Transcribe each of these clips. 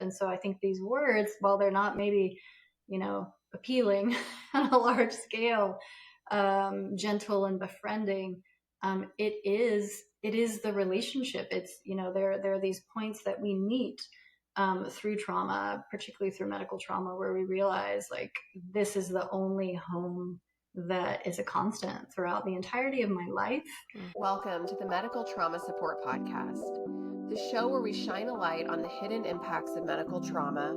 And so I think these words, while they're not maybe, appealing on a large scale, gentle and befriending, it is the relationship. It's, there are these points that we meet through trauma, particularly through medical trauma, where we realize like this is the only home that is a constant throughout the entirety of my life. Welcome to the Medical Trauma Support Podcast, the show where we shine a light on the hidden impacts of medical trauma,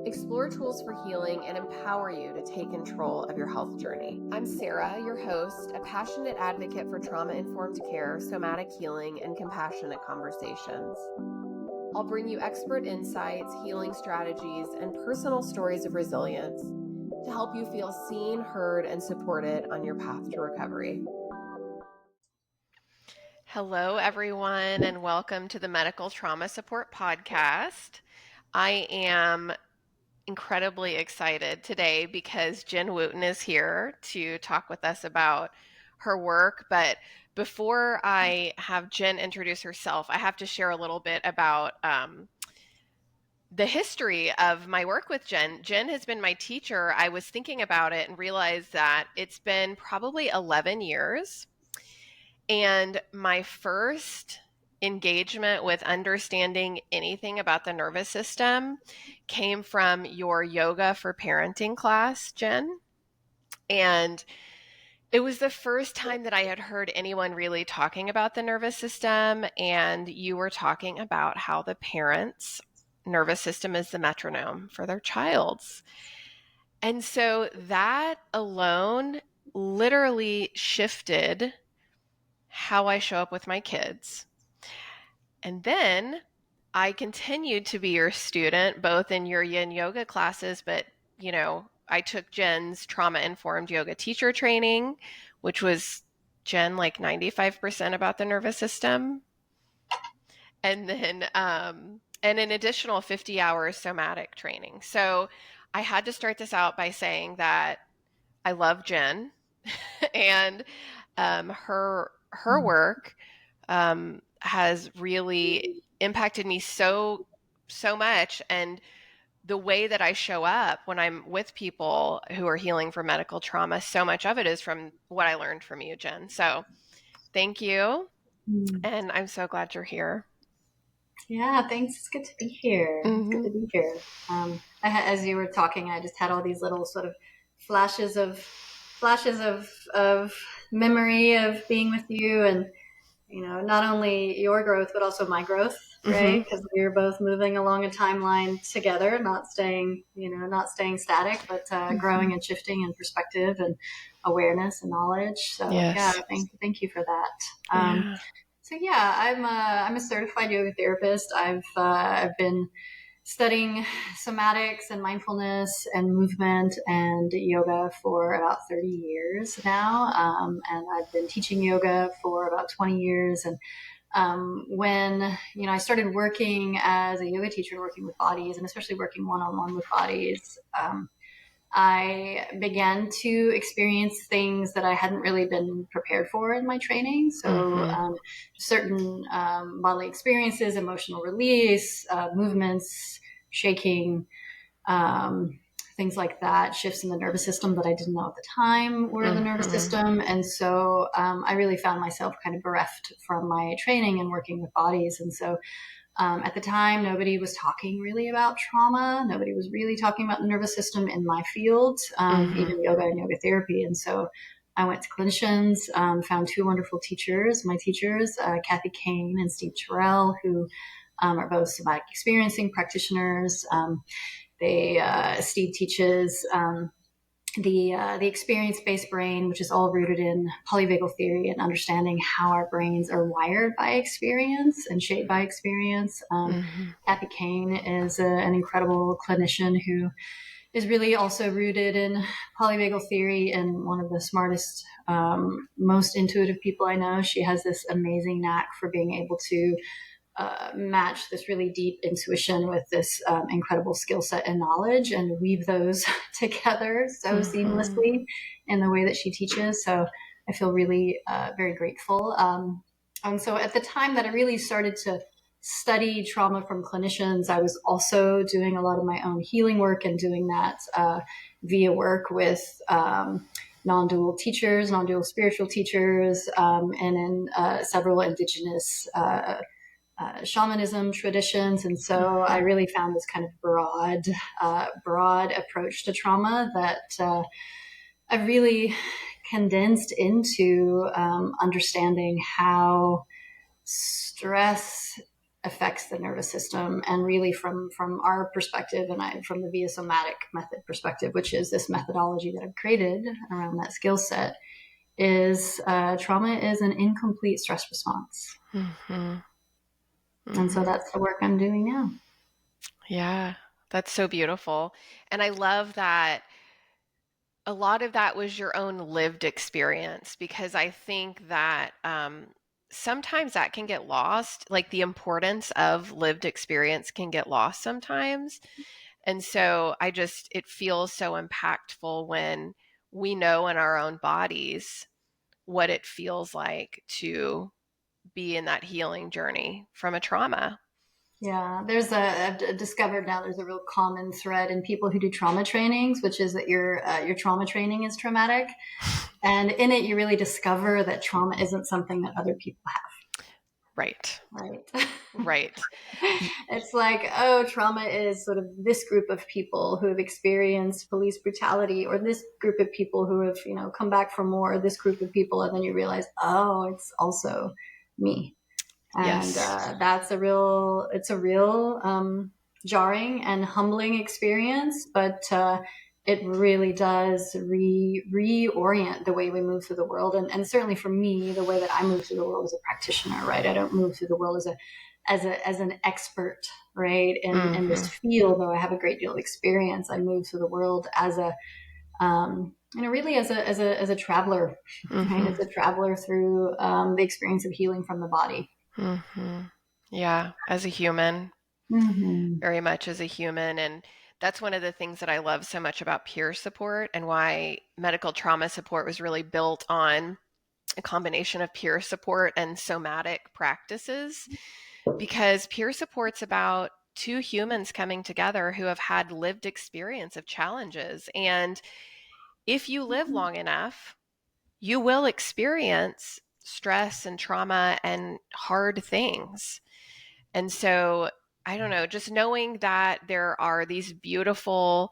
explore tools for healing, and empower you to take control of your health journey. I'm Sarah, your host, a passionate advocate for trauma-informed care, somatic healing, and compassionate conversations. I'll bring you expert insights, healing strategies, and personal stories of resilience to help you feel seen, heard, and supported on your path to recovery. Hello, everyone, and welcome to the Medical Trauma Support Podcast. I am incredibly excited today because Jenn Wooten is here to talk with us about her work. But before I have Jenn introduce herself, I have to share a little bit about the history of my work with Jenn. Jenn has been my teacher. I was thinking about it and realized that it's been probably 11 years. And my first engagement with understanding anything about the nervous system came from your yoga for parenting class, Jenn. And it was the first time that I had heard anyone really talking about the nervous system. And you were talking about how the parents' nervous system is the metronome for their child's. And so that alone literally shifted how I show up with my kids. And then I continued to be your student, both in your yin yoga classes, but, I took Jenn's trauma-informed yoga teacher training, which was, Jenn, like 95% about the nervous system. And then, and an additional 50 hours somatic training. So I had to start this out by saying that I love Jenn and her work has really impacted me so much. And the way that I show up when I'm with people who are healing from medical trauma, so much of it is from what I learned from you, Jenn. So thank you. And I'm so glad you're here. Yeah, thanks. It's good to be here. Mm-hmm. It's good to be here. As you were talking, I just had all these little sort of flashes of memory of being with you, and not only your growth but also my growth, right? Because we were both moving along a timeline together, not staying static, but growing and shifting in perspective and awareness and knowledge. So yeah, thank you for that. So yeah, I'm a certified yoga therapist. I've been studying somatics and mindfulness and movement and yoga for about 30 years now. And I've been teaching yoga for about 20 years. And when, I started working as a yoga teacher and working with bodies, and especially working one-on-one with bodies, I began to experience things that I hadn't really been prepared for in my training. So certain bodily experiences, emotional release, movements, shaking, things like that, shifts in the nervous system that I didn't know at the time were the nervous system. And so I really found myself kind of bereft from my training and working with bodies. And so at the time, nobody was talking really about trauma. Nobody was really talking about the nervous system in my field, even yoga and yoga therapy. And so I went to clinicians, found two wonderful teachers, my teachers, Kathy Kane and Steve Terrell, who are both somatic experiencing practitioners. Steve teaches the experience-based brain, which is all rooted in polyvagal theory and understanding how our brains are wired by experience and shaped by experience. Kathy Kane is an incredible clinician who is really also rooted in polyvagal theory and one of the smartest, most intuitive people I know. She has this amazing knack for being able to match this really deep intuition with this incredible skill set and knowledge and weave those together so seamlessly in the way that she teaches. So I feel really very grateful. And so at the time that I really started to study trauma from clinicians, I was also doing a lot of my own healing work and doing that via work with non-dual teachers, non-dual spiritual teachers, and in several indigenous shamanism traditions. And so I really found this kind of broad approach to trauma that I've really condensed into understanding how stress affects the nervous system, and really from our perspective, and from the Viasomatic method perspective, which is this methodology that I've created around that skill set, is trauma is an incomplete stress response. And so that's the work I'm doing now. Yeah, that's so beautiful. And I love that a lot of that was your own lived experience, because I think that sometimes that can get lost. Like the importance of lived experience can get lost sometimes. And so it feels so impactful when we know in our own bodies what it feels like to be in that healing journey from a trauma. Yeah, I've discovered now there's a real common thread in people who do trauma trainings, which is that your trauma training is traumatic. And in it, you really discover that trauma isn't something that other people have. Right. Right. Right. It's like, oh, trauma is sort of this group of people who have experienced police brutality, or this group of people who have, come back for more, this group of people. And then you realize, oh, it's also me. And Yes. it's a real jarring and humbling experience, but it really does reorient the way we move through the world. And certainly for me, the way that I move through the world as a practitioner, right? I don't move through the world as an expert, right? In this field, though I have a great deal of experience, I move through the world as a really as a traveler, right? As a traveler through the experience of healing from the body. Yeah, as a human, very much as a human. And that's one of the things that I love so much about peer support, and why medical trauma support was really built on a combination of peer support and somatic practices, because peer support's about two humans coming together who have had lived experience of challenges. And if you live long enough, you will experience stress and trauma and hard things. And so, I don't know, just knowing that there are these beautiful,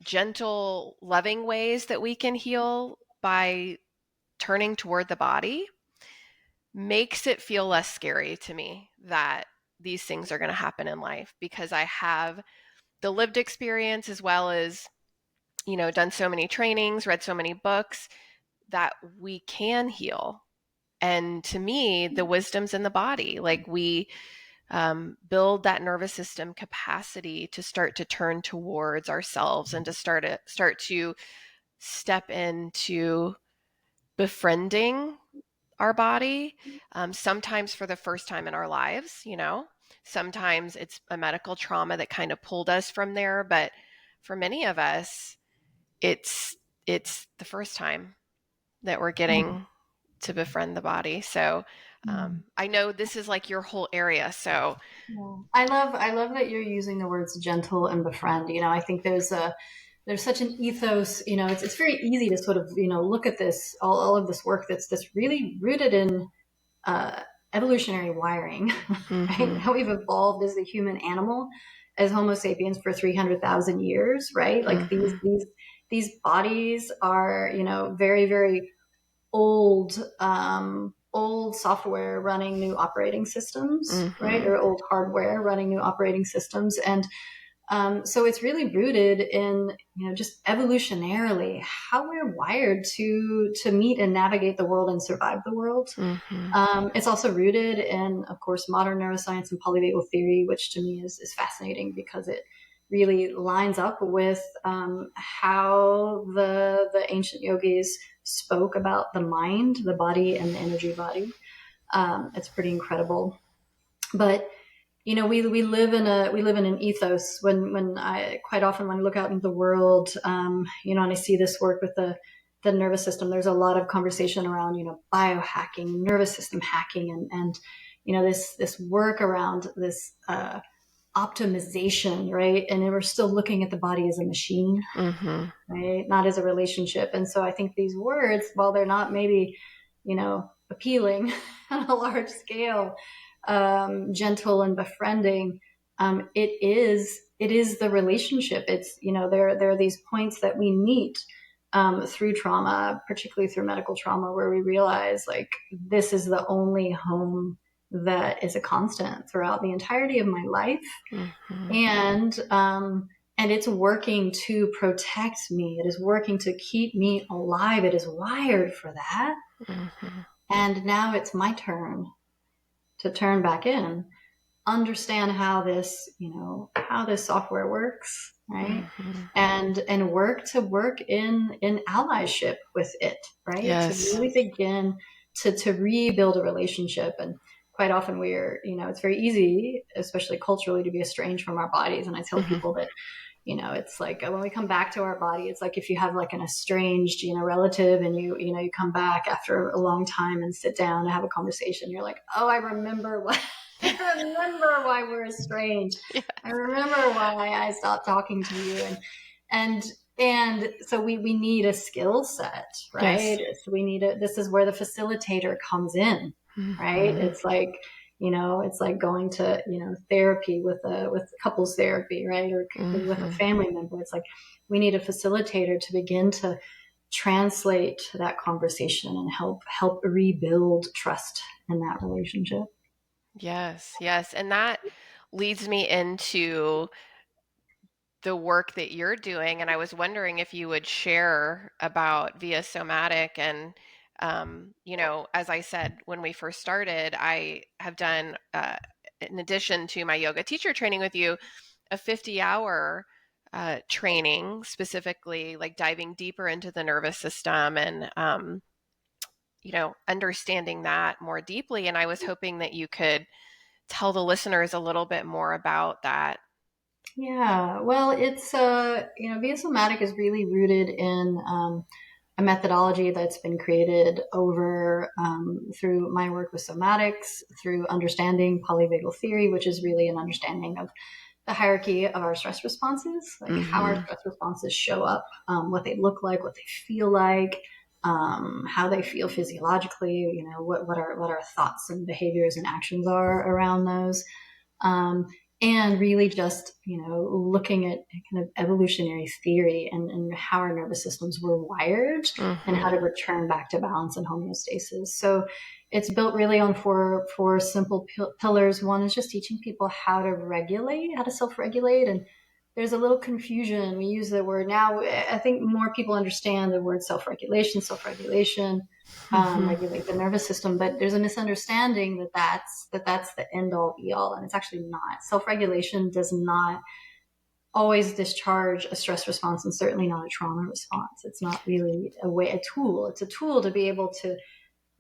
gentle, loving ways that we can heal by turning toward the body makes it feel less scary to me that these things are going to happen in life, because I have the lived experience, as well as, done so many trainings, read so many books, that we can heal. And to me, the wisdom's in the body. Like we build that nervous system capacity to start to turn towards ourselves, and to start to step into befriending our body. Sometimes for the first time in our lives, sometimes it's a medical trauma that kind of pulled us from there. But for many of us, it's the first time that we're getting to befriend the body. So I know this is like your whole area. So yeah. I love that you're using the words gentle and befriend. I think there's such an ethos. It's very easy to sort of look at this all of this work that's really rooted in evolutionary wiring, right? How we've evolved as a human animal, as Homo sapiens for 300,000 years, right? Like these bodies are very, very old old software running new operating systems, right? Or old hardware running new operating systems. And so it's really rooted in just evolutionarily how we're wired to meet and navigate the world and survive the world. It's also rooted in, of course, modern neuroscience and polyvagal theory, which to me is fascinating, because it really lines up with how the ancient yogis spoke about the mind, the body, and the energy body. It's pretty incredible. But we live in an ethos. When I quite often, when I look out into the world, and I see this work with the nervous system, there's a lot of conversation around biohacking, nervous system hacking, and this work around this optimization, right? And we're still looking at the body as a machine, right? Not as a relationship. And so I think these words, while they're not maybe, appealing on a large scale, gentle and befriending, it is the relationship. It's, there are these points that we meet through trauma, particularly through medical trauma, where we realize like this is the only home that is a constant throughout the entirety of my life. And it's working to protect me. It is working to keep me alive. It is wired for that. And now it's my turn to turn back in, understand how this software works, right? And work in allyship with it, right? Yes. To really begin to rebuild a relationship. And quite often it's very easy, especially culturally, to be estranged from our bodies. And I tell people that, it's like when we come back to our body, it's like if you have like an estranged, relative, and you come back after a long time and sit down and have a conversation. You're like, oh, I remember why we're estranged. Yes. I remember why I stopped talking to you. And so we need a skill set, right? Yes. So this is where the facilitator comes in, right? It's like, it's like going to, therapy with couples therapy, right? Or with a family member. It's like, we need a facilitator to begin to translate that conversation and help rebuild trust in that relationship. Yes, yes. And that leads me into the work that you're doing. And I was wondering if you would share about Viasomatic. And, as I said, when we first started, I have done, in addition to my yoga teacher training with you, a 50-hour training, specifically like diving deeper into the nervous system and, understanding that more deeply. And I was hoping that you could tell the listeners a little bit more about that. Yeah, well, it's Viasomatic is really rooted in a methodology that's been created over through my work with somatics, through understanding polyvagal theory, which is really an understanding of the hierarchy of our stress responses, like how our stress responses show up, what they look like, what they feel like, how they feel physiologically, what our thoughts and behaviors and actions are around those. And really just, looking at kind of evolutionary theory and how our nervous systems were wired and how to return back to balance and homeostasis. So it's built really on four simple pillars. One is just teaching people how to self-regulate. And there's a little confusion. We use the word now. I think more people understand the word self-regulation, regulate the nervous system, but there's a misunderstanding that's the end all be all, and it's actually not. Self-regulation does not always discharge a stress response, and certainly not a trauma response. It's not really a tool. It's a tool to be able to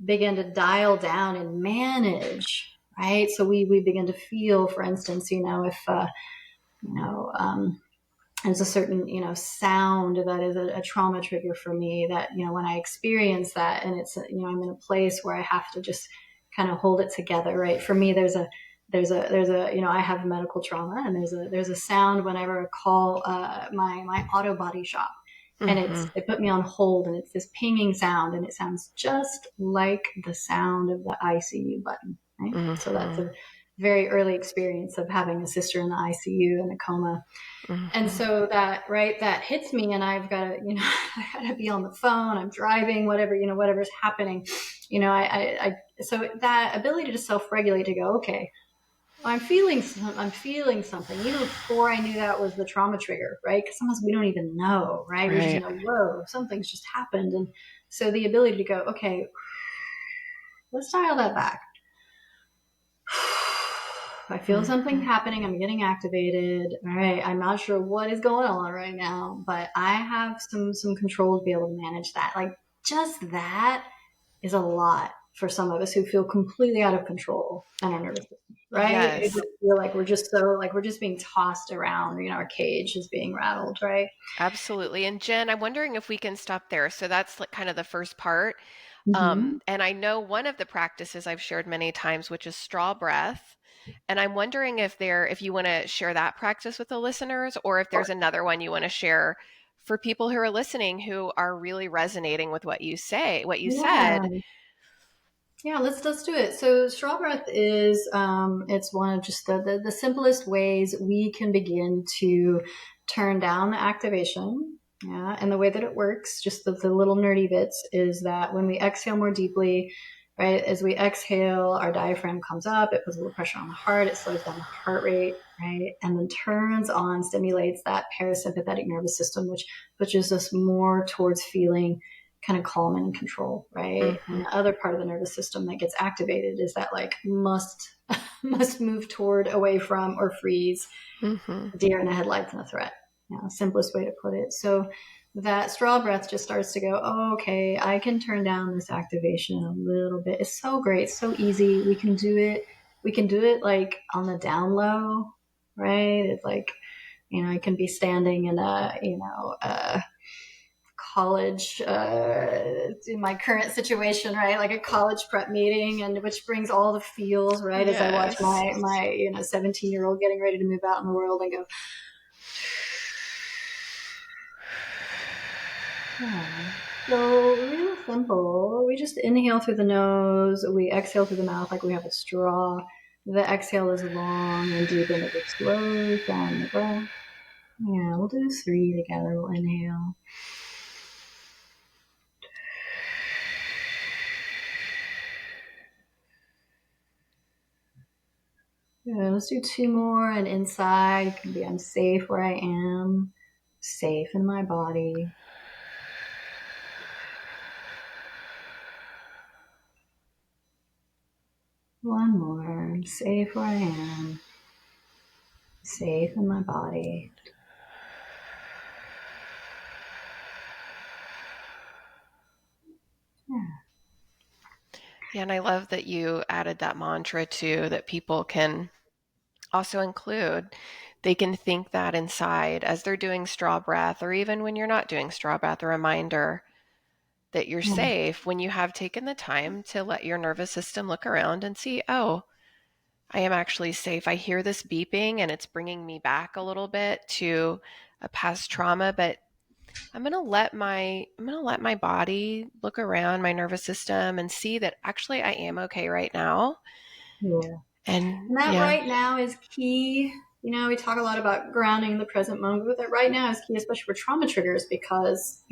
begin to dial down and manage, right? So we begin to feel, for instance, if there's a certain, sound that is a trauma trigger for me that, when I experience that and it's, I'm in a place where I have to just kind of hold it together, right? For me, there's a, I have medical trauma, and there's a sound whenever I call my auto body shop, and it put me on hold, and it's this pinging sound, and it sounds just like the sound of the ICU button, right? So that's a very early experience of having a sister in the ICU in a coma. And so that hits me, and I've got to, I got to be on the phone, I'm driving, whatever's happening, so that ability to self-regulate, to go, okay, I'm feeling something, even before I knew that was the trauma trigger, right? Because sometimes we don't even know, right? We just know, whoa, something's just happened. And so the ability to go, okay, let's dial that back. I feel something happening. I'm getting activated. All right. I'm not sure what is going on right now, but I have some control to be able to manage that. Like, just that is a lot for some of us who feel completely out of control in our nervous system, right? Yes. It just feel like we're just being tossed around, our cage is being rattled, right? Absolutely. And Jen, I'm wondering if we can stop there. So that's like kind of the first part. And I know one of the practices I've shared many times, which is straw breath. And I'm wondering if you want to share that practice with the listeners, or if there's another one you want to share for people who are listening who are really resonating with what you Yeah. said. Yeah, let's do it. So straw breath is it's one of just the simplest ways we can begin to turn down the activation. Yeah, and the way that it works, just the little nerdy bits, is that when we exhale more deeply, right, as we exhale, our diaphragm comes up, it puts a little pressure on the heart, it slows down the heart rate, right, and then turns on, stimulates that parasympathetic nervous system, which pushes us more towards feeling kind of calm and in control, right? And the other part of the nervous system that gets activated is that like must move toward, away from, or freeze, deer in the headlights and a threat. Simplest way to put it. So that straw breath just starts to go, oh, okay, I can turn down this activation a little bit. It's so great, it's so easy. We can do it. We can do it like on the down low, right? It's like, I can be standing in a college in my current situation, right, like a college prep meeting, and which brings all the feels, right, as I watch Yes. my 17-year-old getting ready to move out in the world, and go, yeah. So real simple, we just inhale through the nose, we exhale through the mouth like we have a straw. The exhale is long and deep, and it just slows down the breath. Yeah, we'll do 3 together. We'll inhale. Yeah, let's do 2 more, and inside can be, I'm safe where I am, safe in my body. One more, I'm safe where I am, safe in my body. Yeah, and I love that you added that mantra too, that people can also include. They can think that inside as they're doing straw breath, or even when you're not doing straw breath, a reminder that you're Yeah. safe when you have taken the time to let your nervous system look around and see, oh, I am actually safe. I hear this beeping and it's bringing me back a little bit to a past trauma, but I'm going to let my body look around, my nervous system, and see that actually I am okay right now. Yeah. And And that yeah. right now is key. We talk a lot about grounding in the present moment, but that right now is key, especially for trauma triggers, because,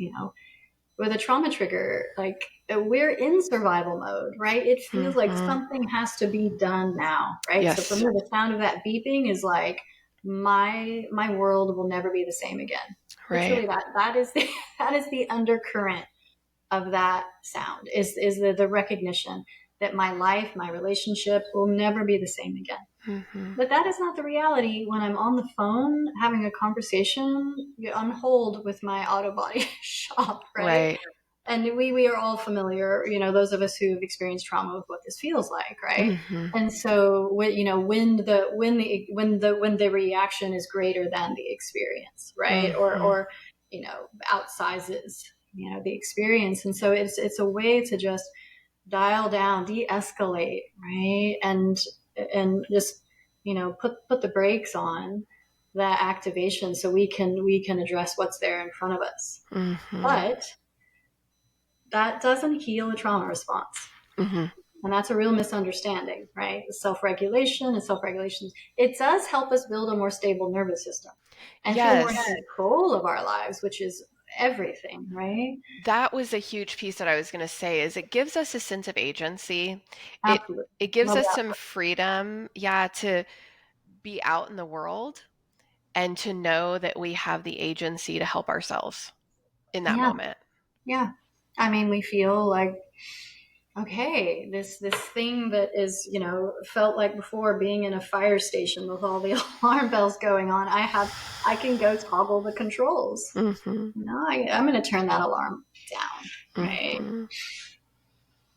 with a trauma trigger, like we're in survival mode, right? It feels like something has to be done now, right? So for Yes. me, the sound of that beeping is like my world will never be the same again. It's Right. really that is the that is the undercurrent of that sound, is the recognition that my life, my relationship will never be the same again. But that is not the reality when I'm on the phone having a conversation on hold with my auto body shop, right? Right. And we are all familiar, those of us who've experienced trauma, with what this feels like, right? And so when the reaction is greater than the experience, right? Or outsizes the experience. And so it's a way to just dial down, de-escalate, right? And just put the brakes on that activation, so we can address what's there in front of us. But that doesn't heal a trauma response. And that's a real misunderstanding, right? Self-regulation and self-regulation. It does help us build a more stable nervous system and feel more in Yes. control of our lives, which is everything, right? That was a huge piece that I was going to say, is it gives us a sense of agency. It Absolutely. it gives Love us that. some freedom, yeah, to be out in the world and to know that we have the agency to help ourselves in that Yeah. moment. Yeah. I mean, we feel like, okay, this thing that is, felt like before being in a fire station with all the alarm bells going on, I can go toggle the controls. I'm going to turn that alarm down, right?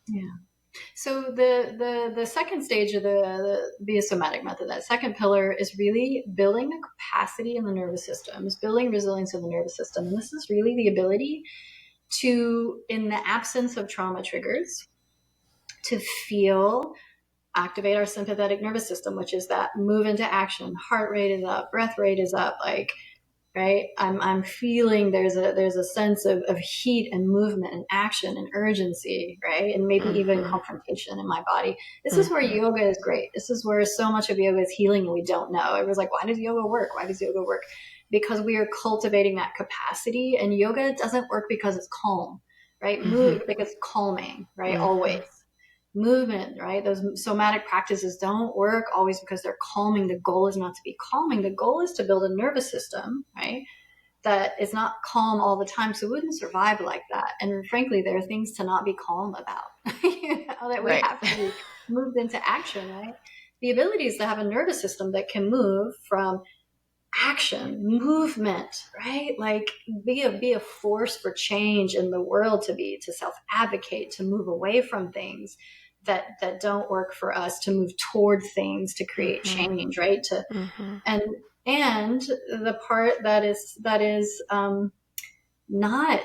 Yeah. So the second stage of the Viasomatic method, that second pillar, is really building the capacity in the nervous system, is building resilience in the nervous system. And this is really the ability to, in the absence of trauma triggers, to feel, activate our sympathetic nervous system, which is that move into action. Heart rate is up, breath rate is up, like, right? I'm feeling there's a sense of heat and movement and action and urgency, right? And maybe even confrontation in my body. This is where yoga is great. This is where so much of yoga is healing and we don't know. Everyone's like, why does yoga work? Why does yoga work? Because we are cultivating that capacity, and yoga doesn't work because it's calm, right? Move because it's calming, right? Always. Movement, right? Those somatic practices don't work always because they're calming. The goal is not to be calming. The goal is to build a nervous system, right, that is not calm all the time. So we wouldn't survive like that. And frankly, there are things to not be calm about, that we have to be moved into action, right? The ability is to have a nervous system that can move from action, movement, right? Like be a force for change in the world, to self-advocate, to move away from things that don't work for us, to move toward things, to create change, right? And the part that is not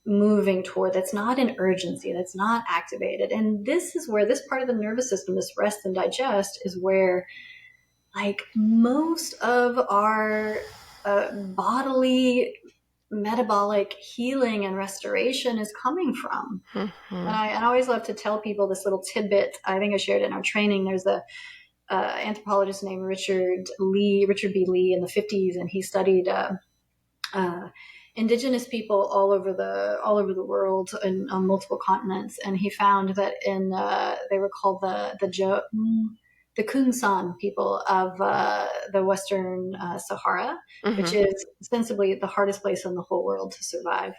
moving toward, that's not an urgency, that's not activated. And this is where this part of the nervous system, this rest and digest, is where like most of our bodily metabolic healing and restoration is coming from. And I always love to tell people this little tidbit. I think I shared it in our training. There's a anthropologist named Richard B. Lee in the 50s, and he studied indigenous people all over the world and on multiple continents. And he found that they were called the Kunsan people of the Western Sahara, which is ostensibly the hardest place in the whole world to survive.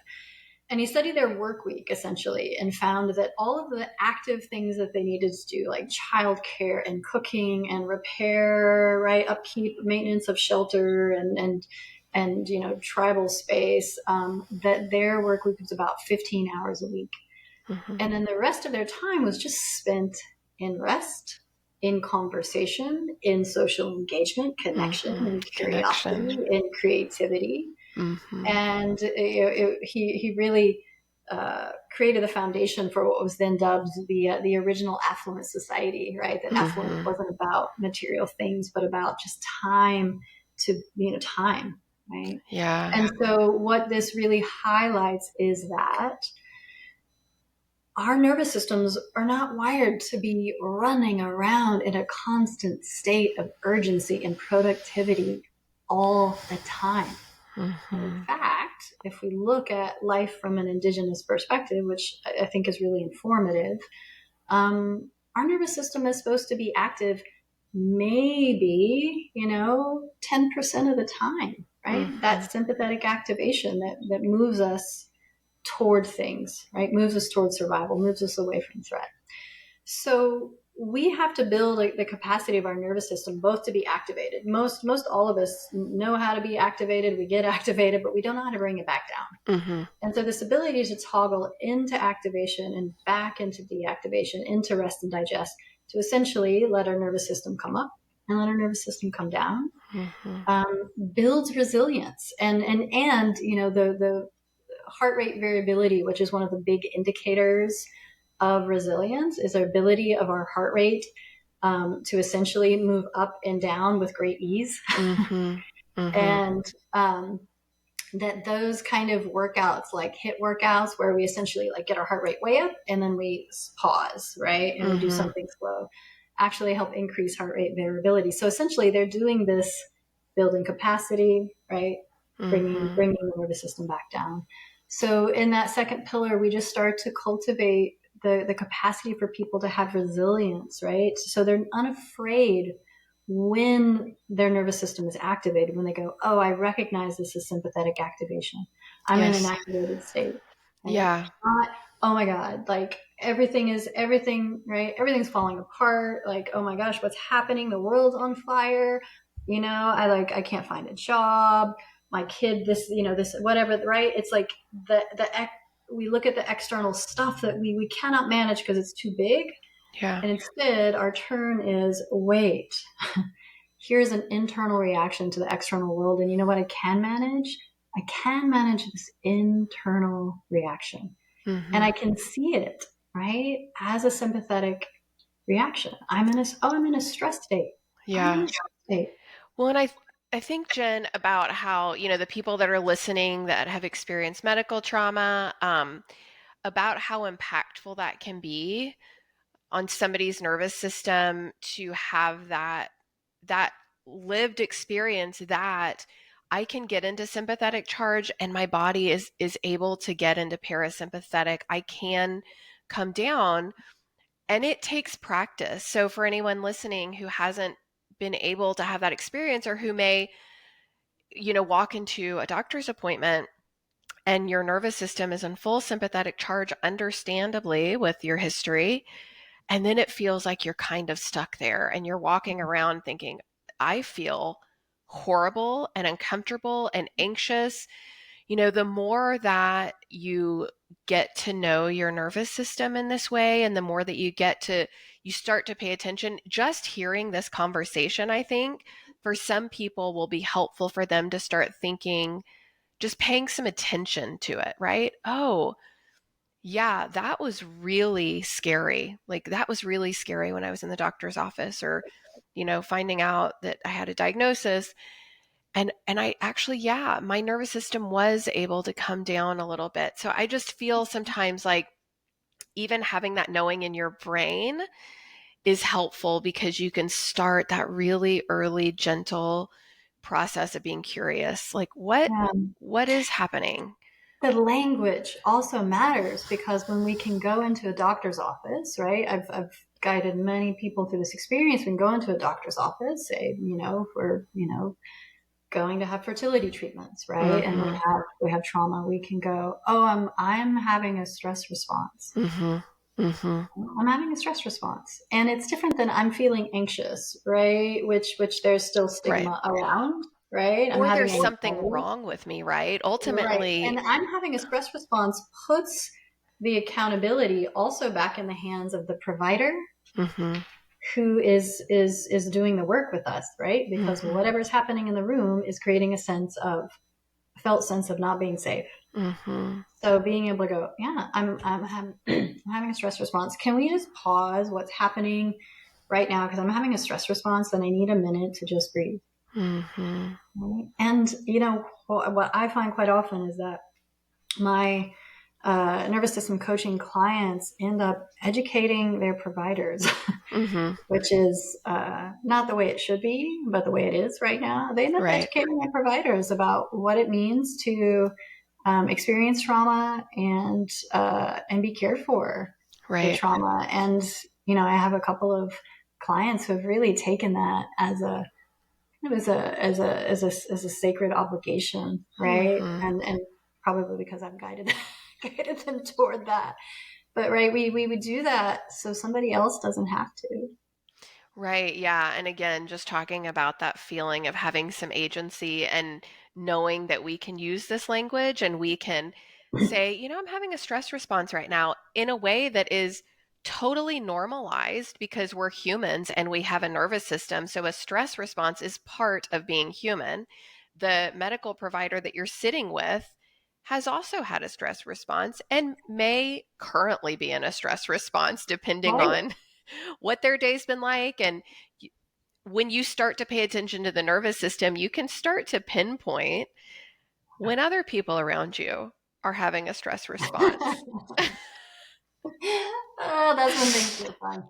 And he studied their work week essentially and found that all of the active things that they needed to do, like childcare and cooking and repair, right, upkeep, maintenance of shelter and tribal space, that their work week was about 15 hours a week. And then the rest of their time was just spent in rest, in conversation, in social engagement, connection, and curiosity, and creativity. And he really created the foundation for what was then dubbed the original affluent society, right? That affluence wasn't about material things, but about just time, right? Yeah. And so what this really highlights is that our nervous systems are not wired to be running around in a constant state of urgency and productivity all the time. In fact, if we look at life from an indigenous perspective, which I think is really informative, our nervous system is supposed to be active maybe 10% of the time, right? That sympathetic activation that moves us toward things, right? Moves us toward survival, moves us away from threat. So we have to build the capacity of our nervous system both to be activated. Most all of us know how to be activated. We get activated, but we don't know how to bring it back down. And so this ability to toggle into activation and back into deactivation, into rest and digest, to essentially let our nervous system come up and let our nervous system come down, builds resilience. And the heart rate variability, which is one of the big indicators of resilience, is our ability of our heart rate to essentially move up and down with great ease. And that those kind of workouts, like HIIT workouts, where we essentially like get our heart rate way up and then we pause, right? And we do something slow, actually help increase heart rate variability. So essentially they're doing this building capacity, right? Bringing the nervous system back down. So in that second pillar, we just start to cultivate the capacity for people to have resilience, right? So they're unafraid when their nervous system is activated, when they go, oh, I recognize this as sympathetic activation. I'm in an activated state. Right? Yeah. Not, oh my God, like everything, right? Everything's falling apart. Like, oh my gosh, what's happening? The world's on fire. I can't find a job. My kid, this, whatever, right? It's like we look at the external stuff that we cannot manage because it's too big. Yeah. And instead, our turn is, wait, here's an internal reaction to the external world. And you know what I can manage? I can manage this internal reaction. And I can see it, right, as a sympathetic reaction. I'm in a stress state. I'm in Yeah. a stress state. Well, and I think, Jen, about how, the people that are listening that have experienced medical trauma, about how impactful that can be on somebody's nervous system to have that lived experience that I can get into sympathetic charge and my body is able to get into parasympathetic. I can come down, and it takes practice. So for anyone listening who hasn't been able to have that experience, or who may, walk into a doctor's appointment and your nervous system is in full sympathetic charge, understandably, with your history, and then it feels like you're kind of stuck there and you're walking around thinking, I feel horrible and uncomfortable and anxious. The more that you get to know your nervous system in this way, and the more that you start to pay attention, just hearing this conversation, I think for some people will be helpful for them to start thinking, just paying some attention to it, right? Oh, yeah, that was really scary. Like, that was really scary when I was in the doctor's office, or, finding out that I had a diagnosis. And I actually, yeah, my nervous system was able to come down a little bit. So I just feel sometimes like even having that knowing in your brain is helpful, because you can start that really early, gentle process of being curious. Like, Um, what is happening? the language also matters, because when we can go into a doctor's office, right? I've guided many people through this experience. We can go into a doctor's office, say, if we're, going to have fertility treatments, right? And Mm-hmm. we have trauma. We can go, oh, I'm having a stress response. Mm-hmm. Mm-hmm. I'm having a stress response, and it's different than I'm feeling anxious, right? Which there's still Right. stigma around, right? I'm Or having there's something anxiety, wrong with me, right? right? And Ultimately. I'm having a stress response puts the accountability also back in the hands of the provider, Mm-hmm. who is doing the work with us, right? Because Mm-hmm. whatever's happening in the room is creating a felt sense of not being safe. Mm-hmm. So being able to go, yeah, I'm having a stress response. Can we just pause what's happening right now? Because I'm having a stress response and I need a minute to just breathe. Mm-hmm. Right? And what I find quite often is that my nervous system coaching clients end up educating their providers, Mm-hmm. which is not the way it should be, but the way it is right now. They end up Right. educating their providers about what it means to experience trauma and be cared for with Right. trauma. And I have a couple of clients who have really taken that as a sacred obligation, right? Mm-hmm. And probably because I've guided them toward that. But right, we would do that so somebody else doesn't have to. Right. Yeah. And again, just talking about that feeling of having some agency and knowing that we can use this language and we can say, I'm having a stress response right now in a way that is totally normalized, because we're humans and we have a nervous system. So a stress response is part of being human. The medical provider that you're sitting with has also had a stress response and may currently be in a stress response, depending Right. on what their day's been like. And when you start to pay attention to the nervous system, you can start to pinpoint when other people around you are having a stress response. Oh, that's when things get fun.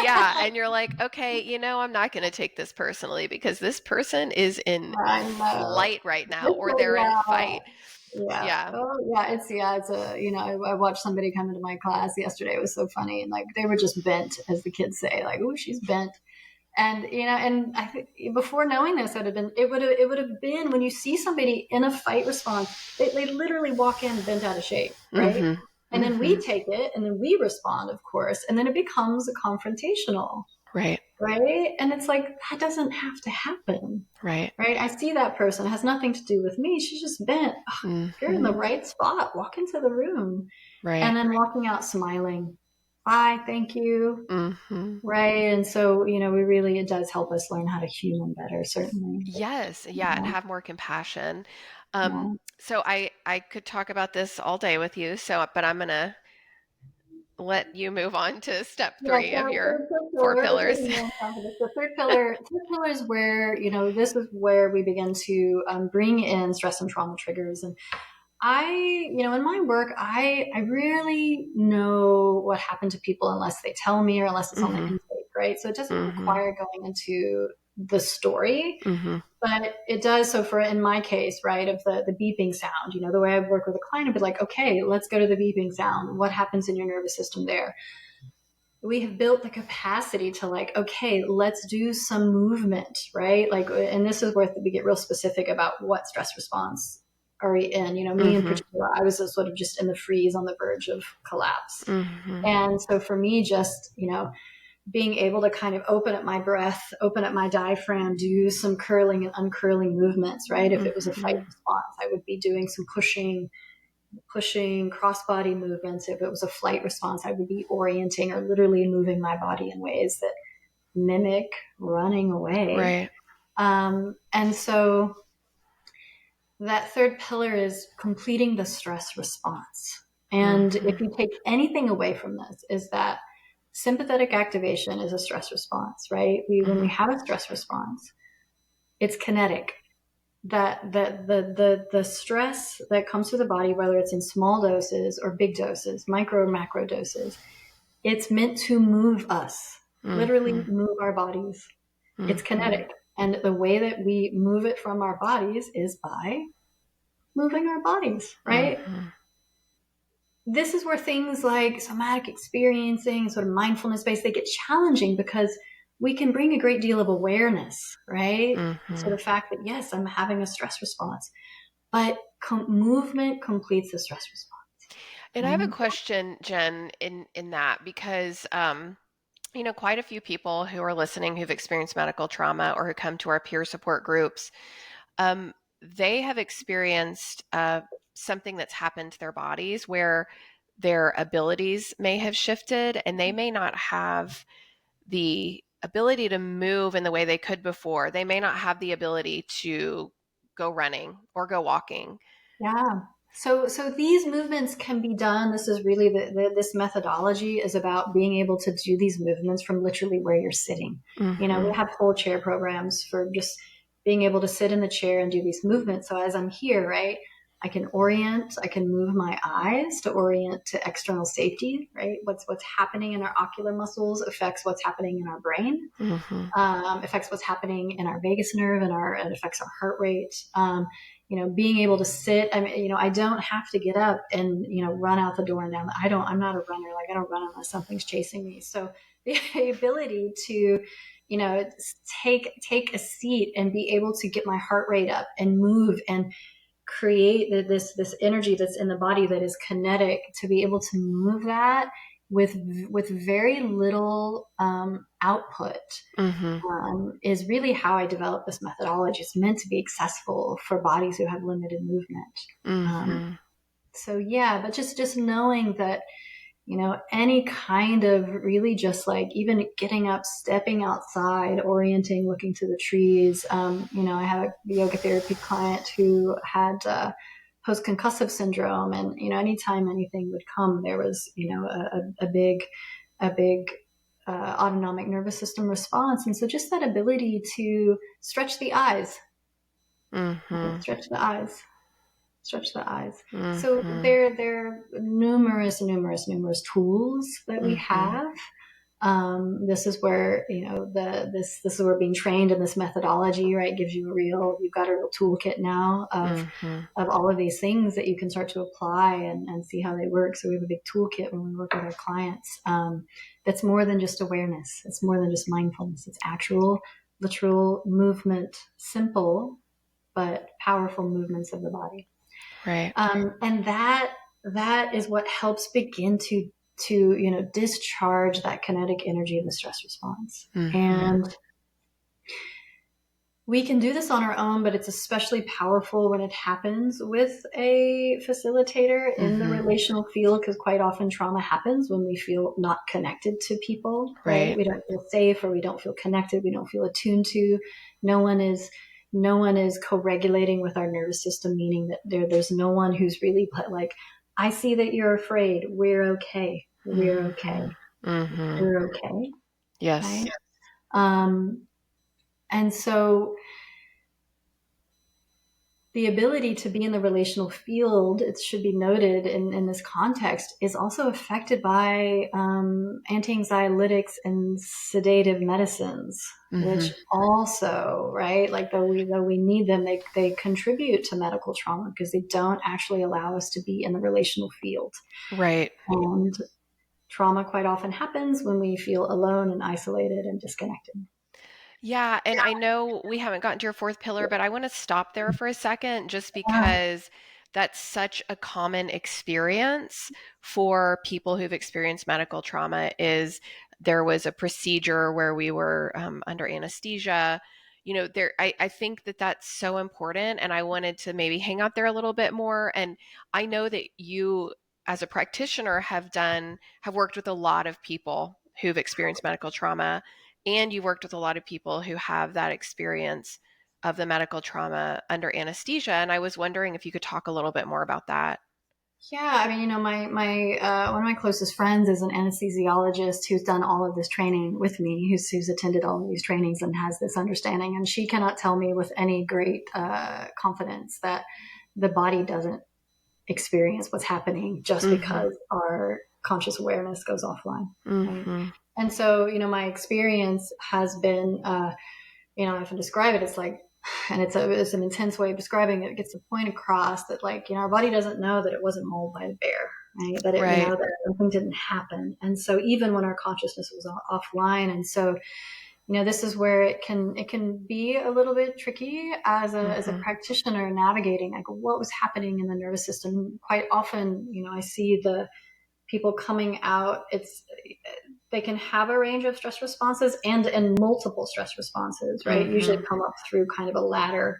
Yeah. And you're like, okay, I'm not going to take this personally, because this person is in I know. flight right now, or they're in Yeah. fight. Yeah. Yeah. Oh, yeah. It's I watched somebody come into my class yesterday. It was so funny. And like, they were just bent, as the kids say, like, oh, she's bent. And, and I think before knowing this, it would have been when you see somebody in a fight response, they literally walk in bent out of shape. Right. Mm-hmm. And then Mm-hmm. we take it and then we respond, of course. And then it becomes a confrontational. Right. Right. And it's like, that doesn't have to happen. Right. Right. I see that person. It has nothing to do with me. She's just bent. If you're in the Mm-hmm. right spot, walk into the room. Right. And then walking out smiling. Bye. Thank you. Mm-hmm. Right. And so, it does help us learn how to human better, certainly. Yes. Yeah. And have more compassion. Yeah. So I could talk about this all day with you. But I'm gonna let you move on to step Yeah, 3 so, of your so 4 we're pillars. taking on top of this. The third pillar is where, this is where we begin to bring in stress and trauma triggers. And in my work, I really know what happened to people unless they tell me or unless it's on the Mm-hmm. intake, right? So it doesn't Mm-hmm. require going into the story, Mm-hmm. but it does. So in my case, right, of the beeping sound, the way I work with a client, I'd be like, okay, let's go to the beeping sound. What happens in your nervous system there? We have built the capacity to like, okay, let's do some movement, right? Like, and this is where we get real specific about what stress response are we in. Me in Mm-hmm. particular, I was sort of just in the freeze on the verge of collapse. Mm-hmm. And so for me, just, being able to kind of open up my breath, open up my diaphragm, do some curling and uncurling movements, right? If it was a fight Mm-hmm. response, I would be doing some pushing crossbody movements. If it was a flight response, I would be orienting or literally moving my body in ways that mimic running away. Right. And so that third pillar is completing the stress response. And Mm-hmm. if you take anything away from this, is that sympathetic activation is a stress response, right? When we Mm-hmm. have a stress response, it's kinetic. The stress that comes to the body, whether it's in small doses or big doses, micro or macro doses, it's meant to move us, literally Mm-hmm. move our bodies. It's Mm-hmm. kinetic. And the way that we move it from our bodies is by moving our bodies, right? Mm-hmm. This is where things like somatic experiencing, sort of mindfulness based, they get challenging because we can bring a great deal of awareness, right? To Mm-hmm. the fact that, yes, I'm having a stress response, but movement completes the stress response. And I have a Right? question, Jen, in that because quite a few people who are listening who've experienced medical trauma or who come to our peer support groups, they have experienced something that's happened to their bodies where their abilities may have shifted and they may not have the ability to move in the way they could before. They may not have the ability to go running or go walking. Yeah. So these movements can be done. This is really this methodology is about being able to do these movements from literally where you're sitting. We Mm-hmm. have whole chair programs for just being able to sit in the chair and do these movements. So as I'm here, right, I can orient, I can move my eyes to orient to external safety, right? What's happening in our ocular muscles affects what's happening in our brain, Mm-hmm. affects what's happening in our vagus nerve and it affects our heart rate. Being able to sit, I don't have to get up and, run out the door and down. I'm not a runner. Like I don't run unless something's chasing me. So the ability to, take a seat and be able to get my heart rate up and move and create this energy that's in the body that is kinetic, to be able to move that with very little output, Mm-hmm. is really how I developed this methodology. It's meant to be accessible for bodies who have limited movement. Um, Mm-hmm. so yeah, but just knowing that, any kind of really just like even getting up, stepping outside, orienting, looking to the trees. I have a yoga therapy client who had post-concussive syndrome, and anytime anything would come, there was a big autonomic nervous system response. And so just that ability to stretch the eyes, right? Mm-hmm. Stretch the eyes. So Mm-hmm. there are numerous tools that we Mm-hmm. have. This is where this is where being trained in this methodology, right, gives you you've got a real toolkit now Mm-hmm. of all of these things that you can start to apply and see how they work. So we have a big toolkit when we work with our clients. That's more than just awareness. It's more than just mindfulness. It's actual, literal movement, simple but powerful movements of the body. Right. And that is what helps begin to discharge that kinetic energy of the stress response. Mm-hmm. And we can do this on our own, but it's especially powerful when it happens with a facilitator in the Mm-hmm. relational field, because quite often trauma happens when we feel not connected to people, right? Right. We don't feel safe, or we don't feel connected, we don't feel attuned to. No one is no one is co-regulating with our nervous system, meaning that there's no one who's really like, I see that you're afraid. We're okay. We're Mm-hmm. okay. Mm-hmm. You're okay. Yes. Right. Um, and so the ability to be in the relational field, it should be noted in this context, is also affected by anti-anxiolytics and sedative medicines, Mm-hmm. which also, right, like though we need them, they contribute to medical trauma because they don't actually allow us to be in the relational field. Right. And trauma quite often happens when we feel alone and isolated and disconnected. Yeah, and I know we haven't gotten to your fourth pillar, but I want to stop there for a second just Yeah. because that's such a common experience for people who've experienced medical trauma is there was a procedure where we were under anesthesia. You know, I think that that's so important, and I wanted to maybe hang out there a little bit more. And I know that you, as a practitioner, have worked with a lot of people who've experienced medical trauma, and you worked with a lot of people who have that experience of the medical trauma under anesthesia. And I was wondering if you could talk a little bit more about that. Yeah, I mean, my one of my closest friends is an anesthesiologist who's done all of this training with me, who's attended all of these trainings and has this understanding. And she cannot tell me with any great confidence that the body doesn't experience what's happening just Mm-hmm. because our conscious awareness goes offline, right? Mm-hmm. And so, my experience has been, if I describe it, it's like, and it's an intense way of describing it. It gets the point across that, like, our body doesn't know that it wasn't mauled by a bear, right? That Right. that something didn't happen. And so even when our consciousness was offline, and so, this is where it can be a little bit tricky as a Mm-hmm. practitioner navigating like what was happening in the nervous system. Quite often, I see the people coming out, they can have a range of stress responses and multiple stress responses, right? Usually Mm-hmm. come up through kind of a ladder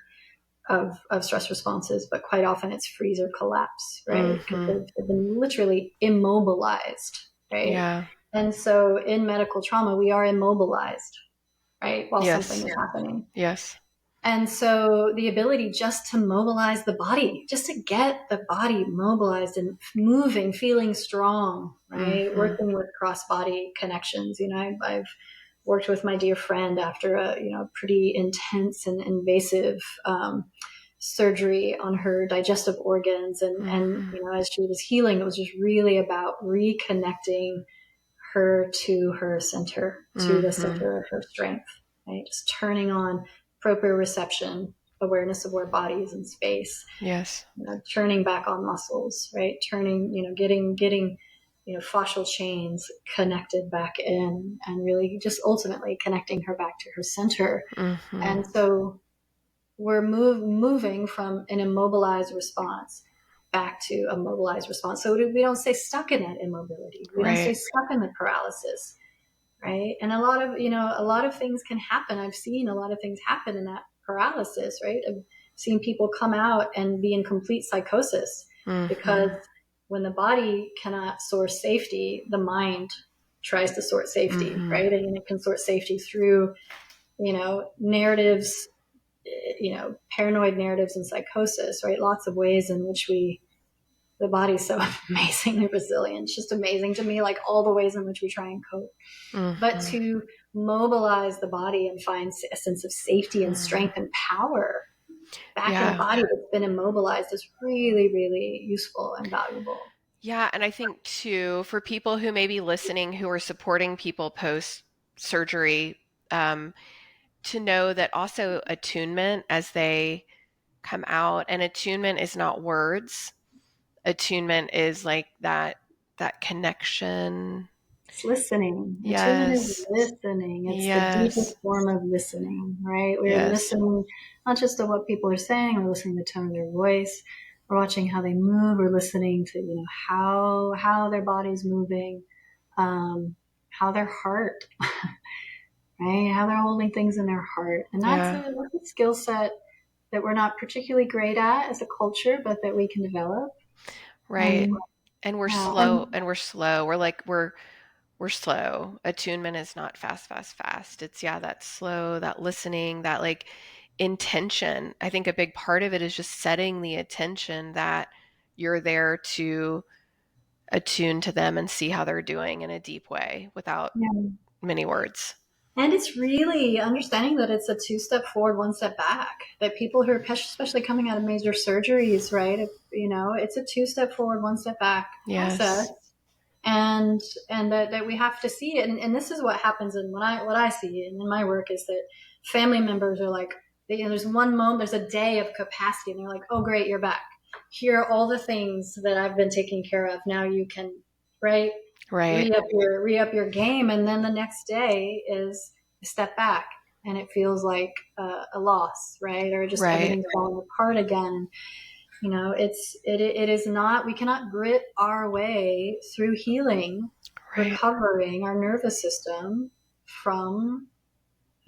of stress responses, but quite often it's freeze or collapse, right? Because Mm-hmm. they've been literally immobilized, right? Yeah. And so in medical trauma, we are immobilized, right? While something Yes. is happening. Yes. And so the ability just to mobilize the body, just to get the body mobilized and moving, feeling strong, right? Mm-hmm. Working with cross body connections. I've worked with my dear friend after a, pretty intense and invasive surgery on her digestive organs. And, Mm-hmm. as she was healing, it was just really about reconnecting her to her center, to the Mm-hmm. center of her strength, right? Just turning on proprioception, awareness of where body is in space, Yes. turning back on muscles, right? Turning, getting, fascial chains connected back in, and really just ultimately connecting her back to her center. Mm-hmm. And so we're moving from an immobilized response back to a mobilized response. So we don't stay stuck in that immobility. We don't stay Right. stuck in the paralysis, right? And a lot of things can happen. I've seen a lot of things happen in that paralysis, right? I've seen people come out and be in complete psychosis Mm-hmm. because when the body cannot source safety, the mind tries to sort safety, Mm-hmm. right? And it can sort safety through, narratives, paranoid narratives and psychosis, right? Lots of ways in which the body's so amazingly resilient. It's just amazing to me, like all the ways in which we try and cope. But Mm-hmm. to mobilize the body and find a sense of safety and strength and power back in a Yeah. body that's been immobilized is really, really useful and valuable. Yeah, and I think too, for people who may be listening who are supporting people post surgery, to know that also attunement as they come out, and attunement is not words. Attunement is like that connection. It's listening. Attunement is Yes. listening. It's the deepest Yes. form of listening, right? We're Yes. listening not just to what people are saying, we're listening to the tone of their voice. We're watching how they move. We're listening to, how their body's moving, how their heart, right? How they're holding things in their heart. And Yeah. that's a skill set that we're not particularly great at as a culture, but that we can develop. Right. And And we're yeah, slow, and we're slow. We're slow. Attunement is not fast, fast, fast. It's, yeah, that slow, that listening, that like intention. I think a big part of it is just setting the intention that you're there to attune to them and see how they're doing in a deep way without Yeah. many words. And it's really understanding that it's a 2 step forward, 1 step back. That people who are especially coming out of major surgeries, right? It's a 2 step forward, 1 step back process. Yes. And that we have to see it. And this is what happens in what I see in my work is that family members are like, there's one moment, there's a day of capacity, and they're like, oh, great, you're back. Here are all the things that I've been taking care of. Now you can, right? Right. Re-up your game. And then the next day is a step back, and it feels like a loss, right? Or just Right. everything's falling apart again. It is not, we cannot grit our way through healing, Right. recovering our nervous system from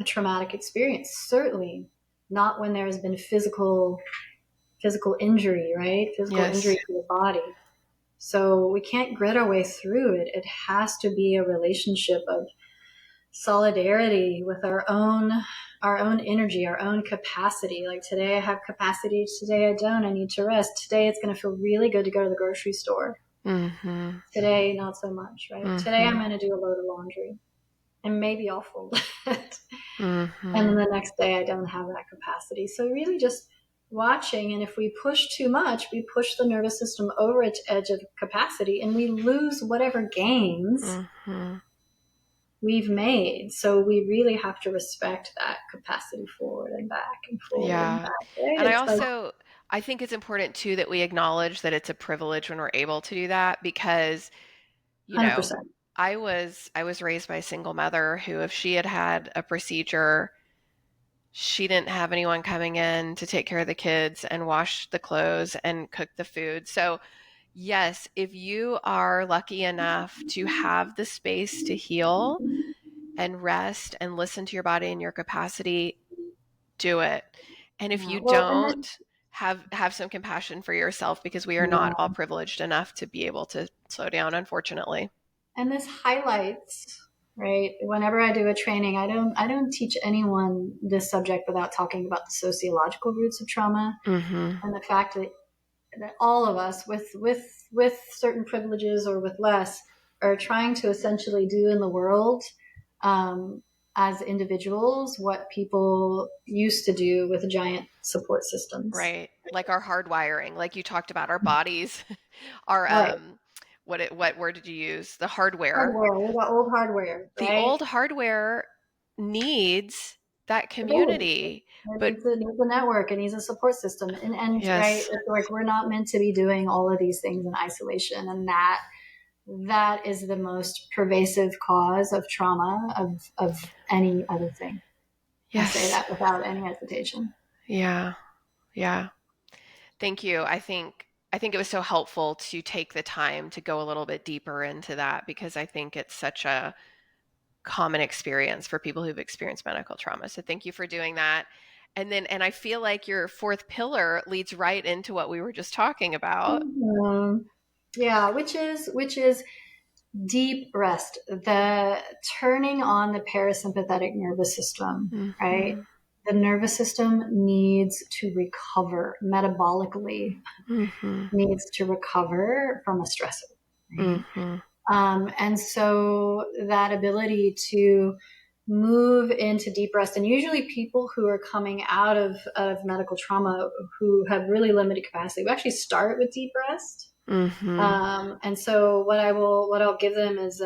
a traumatic experience. Certainly not when there has been physical injury, right? Physical Yes. injury to the body. So we can't grit our way through it. It has to be a relationship of solidarity with our own energy, our own capacity. Like today I have capacity, today I don't. I need to rest. Today it's going to feel really good to go to the grocery store. Mm-hmm. Today, not so much, right? Mm-hmm. Today I'm going to do a load of laundry, and maybe I'll fold it. Mm-hmm. And then the next day I don't have that capacity. So really just watching, and if we push too much, we push the nervous system over its edge of capacity, and we lose whatever gains Mm-hmm. we've made. So we really have to respect that capacity forward and back and forward and Yeah. back, right? And It's like I think it's important too that we acknowledge that it's a privilege when we're able to do that because, 100%. I was raised by a single mother who, if she had had a procedure, she didn't have anyone coming in to take care of the kids and wash the clothes and cook the food. So, yes, if you are lucky enough to have the space to heal and rest and listen to your body and your capacity, do it. And if Yeah. you Well, and then, don't, have some compassion for yourself because we are not yeah. all privileged enough to be able to slow down, unfortunately. And this highlights, right? Whenever I do a training, I don't teach anyone this subject without talking about the sociological roots of trauma, Mm-hmm. and the fact that all of us with certain privileges or with less are trying to essentially do in the world, um, as individuals what people used to do with giant support systems. Right. Like our hardwiring, like you talked about our bodies, our Right. what word did you use? The hardware. Hardware, the old hardware, The right? old hardware needs that The base. community. It But needs a network. It needs a support system. And right, yes. it's like we're not meant to be doing all of these things in isolation. And that is the most pervasive cause of trauma of any other thing. I say Yes. that without any hesitation. Yeah. Yeah. Thank you. I think it was so helpful to take the time to go a little bit deeper into that because I think it's such a common experience for people who've experienced medical trauma. So thank you for doing that. And I feel like your fourth pillar leads right into what we were just talking about. Mhm. Yeah, which is deep rest, the turning on the parasympathetic nervous system, right? Mm-hmm. The nervous system needs to recover metabolically, Mm-hmm. needs to recover from a stressor, right? Mm-hmm. And so that ability to move into deep rest, and usually people who are coming out of medical trauma who have really limited capacity, we actually start with deep rest. Mm-hmm. And so what I'll give them is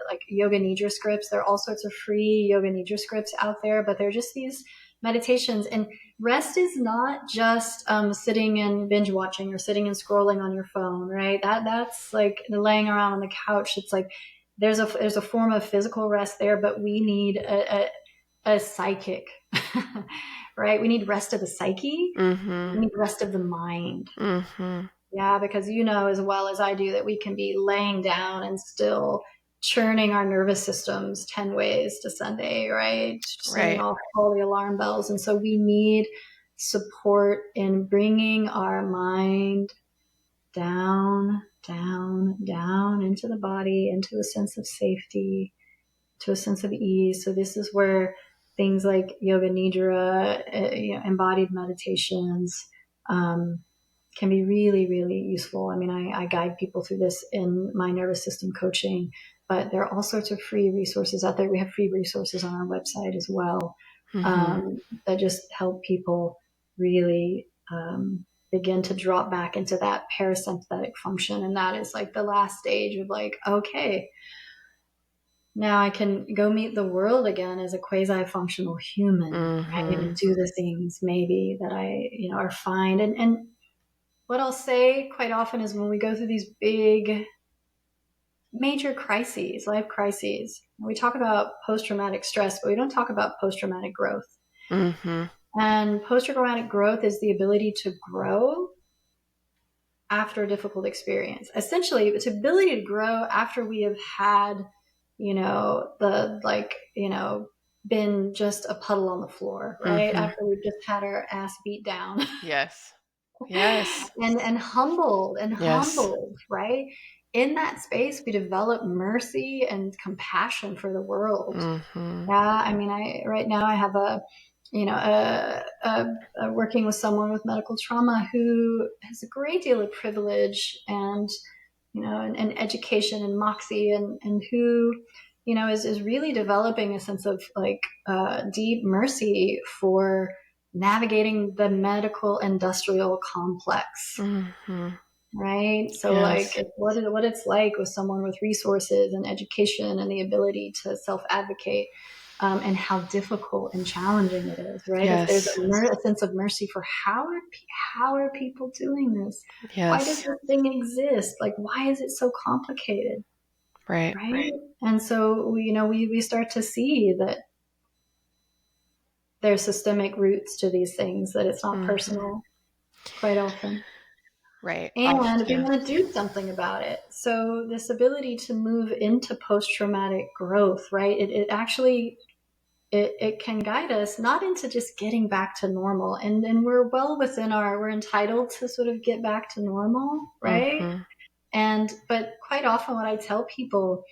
like yoga nidra scripts. There are all sorts of free yoga nidra scripts out there, but they're just these meditations. And rest is not just sitting and binge watching or sitting and scrolling on your phone, right? That's like laying around on the couch. It's like there's a form of physical rest there, but we need a psychic, right? We need rest of the psyche. Mm-hmm. We need rest of the mind. Mm-hmm. Yeah, because you know as well as I do that we can be laying down and still churning our nervous systems 10 ways to Sunday, right? Setting Right. off all the alarm bells. And so we need support in bringing our mind down, down, down into the body, into a sense of safety, to a sense of ease. So this is where things like yoga nidra, embodied meditations, can be really, really useful. I mean, I guide people through this in my nervous system coaching, but there are all sorts of free resources out there. We have free resources on our website as well, that just help people really begin to drop back into that parasympathetic function. And that is like the last stage of like, okay, now I can go meet the world again as a quasi-functional human, right? And do the things maybe that I, are fine. And what I'll say quite often is when we go through these big, major crises, life crises, we talk about post-traumatic stress, but we don't talk about post-traumatic growth. And post-traumatic growth is the ability to grow after a difficult experience. Essentially, it's ability to grow after we have had, been just a puddle on the floor, right? After we've just had our ass beat down. Yes. Yes. and humbled Yes. right? In that space, we develop mercy and compassion for the world. Yeah, I mean, right now I have working with someone with medical trauma who has a great deal of privilege and, and education and moxie and who, is really developing a sense of like deep mercy for navigating the medical industrial complex. Right. So Yes. like what it's like with someone with resources and education and the ability to self-advocate, and how difficult and challenging it is. Right. Yes. If there's a sense of mercy for how are people doing this? Yes. Why does this thing exist? Like, why is it so complicated? Right. Right. And so, we start to see that there's systemic roots to these things, that it's not personal quite often. Right. And we want to do something about it. So this ability to move into post-traumatic growth, right? It actually, it can guide us not into just getting back to normal. And we're well within we're entitled to sort of get back to normal, right? But quite often what I tell people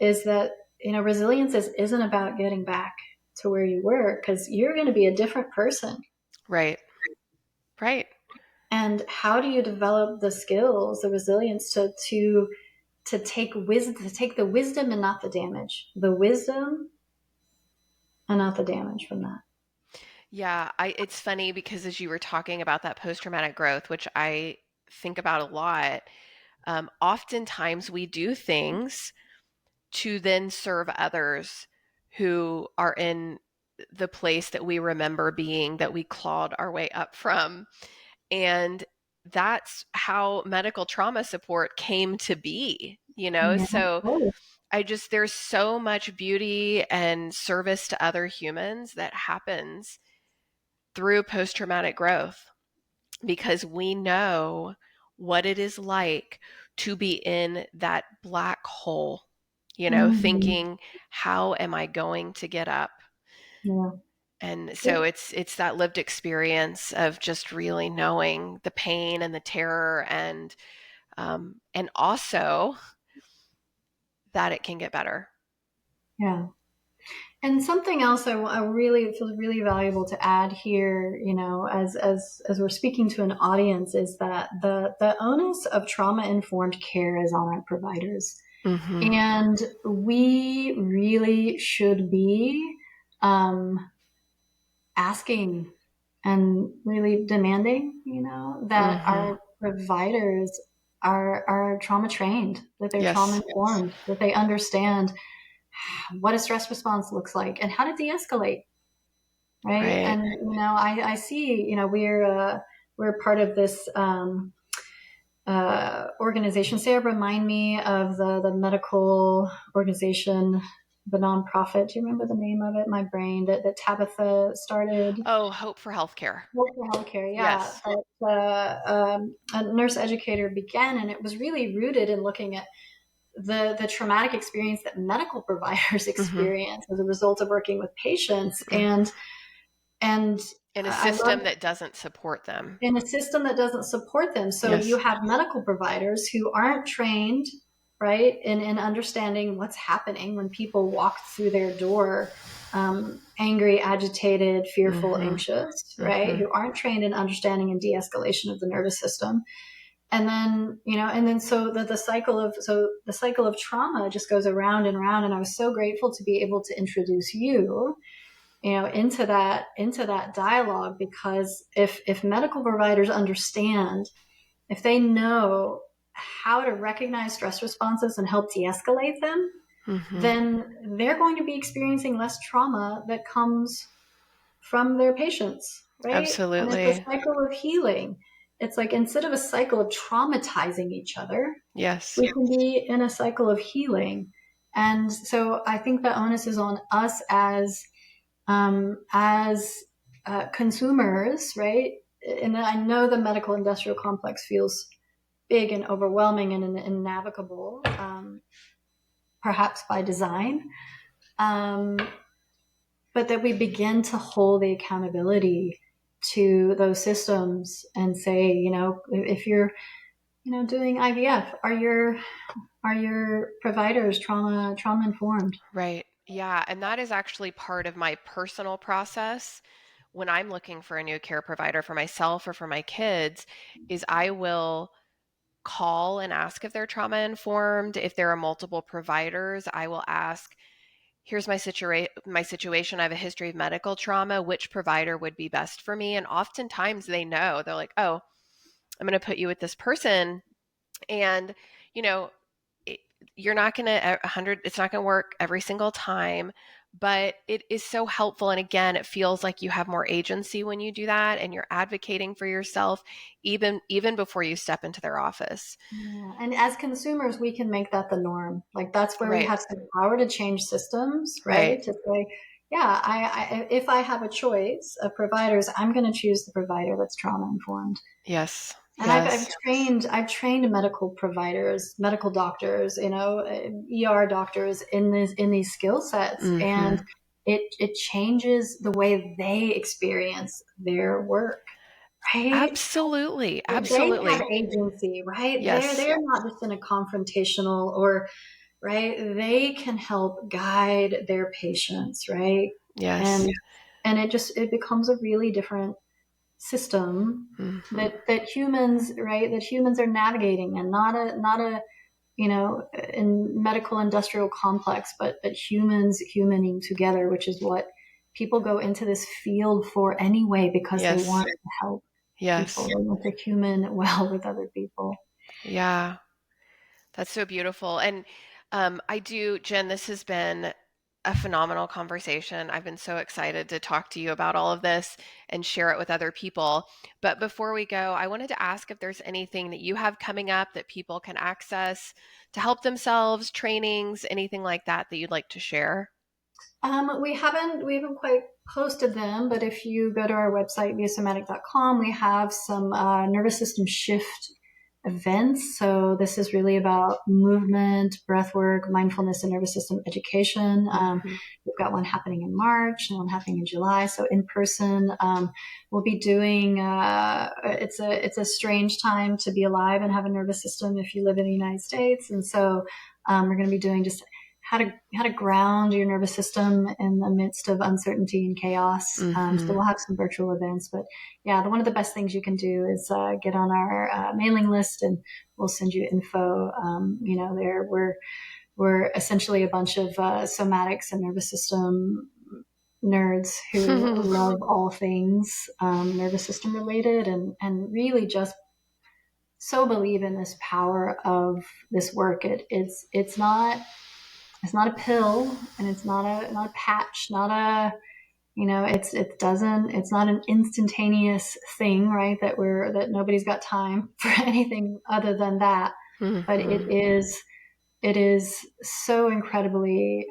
is that, resilience isn't about getting back to where you were, because you're going to be a different person. Right. Right. And how do you develop the skills, the resilience to take the wisdom and not the damage, the wisdom and not the damage from that? Yeah, it's funny because as you were talking about that post-traumatic growth, which I think about a lot, oftentimes we do things to then serve others who are in the place that we remember being, that we clawed our way up from. And that's how medical trauma support came to be, Yeah. So there's so much beauty and service to other humans that happens through post-traumatic growth, because we know what it is like to be in that black hole, thinking, how am I going to get up? Yeah. And so it's that lived experience of just really knowing the pain and the terror, and also that it can get better. Yeah. And something else I really feels really valuable to add here, as we're speaking to an audience, is that the onus of trauma informed care is on our providers, and we really should be asking and really demanding, that our providers are trauma trained, that they're trauma informed, that they understand what a stress response looks like and how to de-escalate. Right. And, I see, we're part of this, organization. Sarah, remind me of the medical organization, the nonprofit. Do you remember the name of it? My brain that Tabitha started. Oh, Hope for Healthcare. Hope for Healthcare. Yeah. Yes. A nurse educator began, and it was really rooted in looking at the traumatic experience that medical providers experience as a result of working with patients, and in a system that doesn't support them. In a system that doesn't support them. So you have medical providers who aren't trained, right, in understanding what's happening when people walk through their door, angry, agitated, fearful, Mm-hmm. anxious, right? Mm-hmm. Who aren't trained in understanding and de-escalation of the nervous system. And then, so the cycle of trauma just goes around and around. And I was so grateful to be able to introduce you, into that dialogue, because if medical providers understand, if they know how to recognize stress responses and help de-escalate them, Mm-hmm. then they're going to be experiencing less trauma that comes from their patients, right? And it's a Absolutely. cycle of healing. It's like, instead of a cycle of traumatizing each other, Yes. we can be in a cycle of healing. And so I think the onus is on us as consumers, right? And I know the medical industrial complex feels big and overwhelming and navigable, perhaps by design. Um, but that we begin to hold the accountability to those systems and say, if you're, doing IVF, are your providers trauma informed? Right. Yeah. And that is actually part of my personal process when I'm looking for a new care provider for myself or for my kids, is I will call and ask if they're trauma informed. If there are multiple providers, I will ask, here's my situation. I have a history of medical trauma. Which provider would be best for me? And oftentimes they know. They're like, oh, I'm going to put you with this person. And, you know, it, you're not going to 100, it's not going to work every single time, but it is so helpful. And again, it feels like you have more agency when you do that, and you're advocating for yourself even before you step into their office. Yeah. And as consumers, we can make that the norm. Like, that's where we Right. have some power to change systems, Right. right? To say, yeah, if I have a choice of providers, I'm going to choose the provider that's trauma informed. Yes. And I've Yes. trained medical providers, medical doctors, ER doctors in these skill sets, Mm-hmm. and it changes the way they experience their work, right? Absolutely. They have Absolutely. agency, right? They're Yes. they're not just in a confrontational, or right. They can help guide their patients, right? Yes. And it becomes a really different system Mm-hmm. that humans are navigating, and not a in medical industrial complex, but humans humaning together, which is what people go into this field for anyway, because they Yes. want to help people. Yes. They want to human well with other people. Yeah. That's so beautiful. And I do, Jen, this has been a phenomenal conversation. I've been so excited to talk to you about all of this and share it with other people. But before we go, I wanted to ask if there's anything that you have coming up that people can access to help themselves, trainings, anything like that that you'd like to share. We haven't quite posted them, but if you go to our website, viasomatic.com, we have some nervous system shift events. So this is really about movement, breath work, mindfulness, and nervous system education. Mm-hmm. We've got one happening in March and one happening in July. So in person, we'll be doing. It's a strange time to be alive and have a nervous system if you live in the United States, and so we're going to be doing just how to ground your nervous system in the midst of uncertainty and chaos. So Mm-hmm. we'll have some virtual events, but yeah, one of the best things you can do is get on our mailing list, and we'll send you info. There we're essentially a bunch of somatics and nervous system nerds who love all things nervous system related, and really just so believe in this power of this work. It's not a pill, and it's not a patch, not a it's not an instantaneous thing, right? That nobody's got time for anything other than that. But it Mm-hmm. is it is so incredibly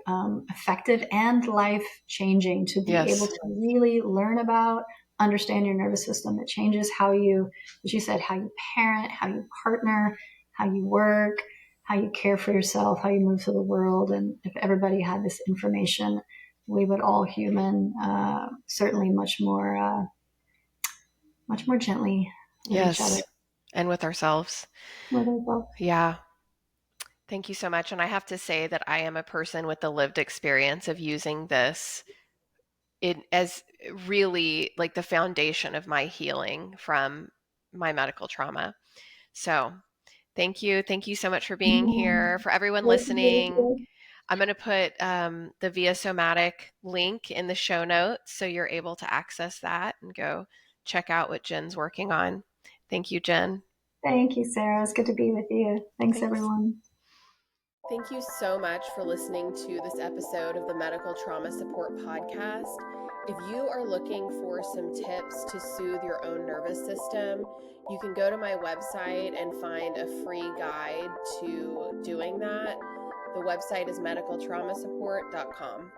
effective and life changing to be able Yes. to really learn about, understand your nervous system. It changes how you, as you said, how you parent, how you partner, how you work, how you care for yourself, how you move through the world. And if everybody had this information, we would all human certainly much more gently with each other. Yes. And with ourselves. With ourselves. Yeah. Thank you so much. And I have to say that I am a person with the lived experience of using this it as really like the foundation of my healing from my medical trauma. So thank you. Thank you so much for being here. For everyone listening, I'm going to put the Viasomatic link in the show notes so you're able to access that and go check out what Jenn's working on. Thank you, Jenn. Thank you, Sarah. It's good to be with you. Thanks, Thanks. everyone. Thank you so much for listening to this episode of the Medical Trauma Support Podcast. If you are looking for some tips to soothe your own nervous system, you can go to my website and find a free guide to doing that. The website is medicaltraumasupport.com.